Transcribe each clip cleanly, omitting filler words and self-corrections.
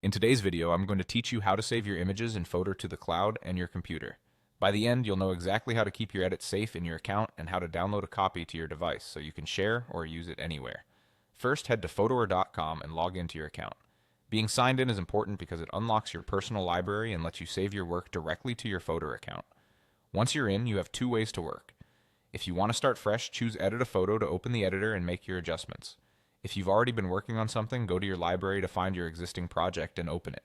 In today's video, I'm going to teach you how to save your images in Fotor to the cloud and your computer. By the end, you'll know exactly how to keep your edits safe in your account and how to download a copy to your device so you can share or use it anywhere. First, head to Fotor.com and log into your account. Being signed in is important because it unlocks your personal library and lets you save your work directly to your Fotor account. Once you're in, you have two ways to work. If you want to start fresh, choose Edit a Photo to open the editor and make your adjustments. If you've already been working on something, go to your library to find your existing project and open it.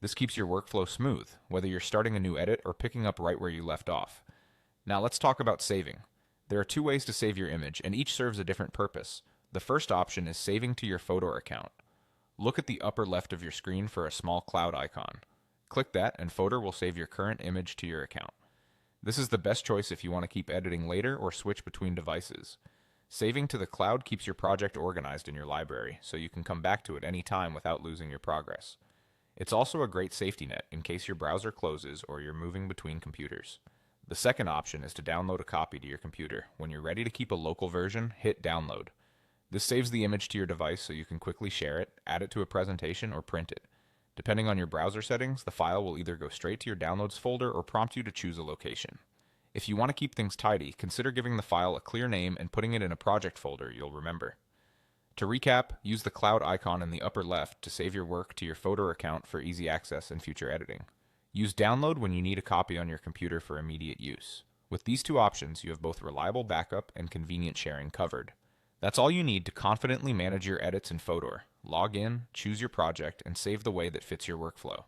This keeps your workflow smooth, whether you're starting a new edit or picking up right where you left off. Now let's talk about saving. There are two ways to save your image, and each serves a different purpose. The first option is saving to your Fotor account. Look at the upper left of your screen for a small cloud icon. Click that, and Fotor will save your current image to your account. This is the best choice if you want to keep editing later or switch between devices. Saving to the cloud keeps your project organized in your library, so you can come back to it any time without losing your progress. It's also a great safety net in case your browser closes or you're moving between computers. The second option is to download a copy to your computer. When you're ready to keep a local version, hit download. This saves the image to your device so you can quickly share it, add it to a presentation, or print it. Depending on your browser settings, the file will either go straight to your downloads folder or prompt you to choose a location. If you want to keep things tidy, consider giving the file a clear name and putting it in a project folder you'll remember. To recap, use the cloud icon in the upper left to save your work to your Fotor account for easy access and future editing. Use download when you need a copy on your computer for immediate use. With these two options, you have both reliable backup and convenient sharing covered. That's all you need to confidently manage your edits in Fotor. Log in, choose your project, and save the way that fits your workflow.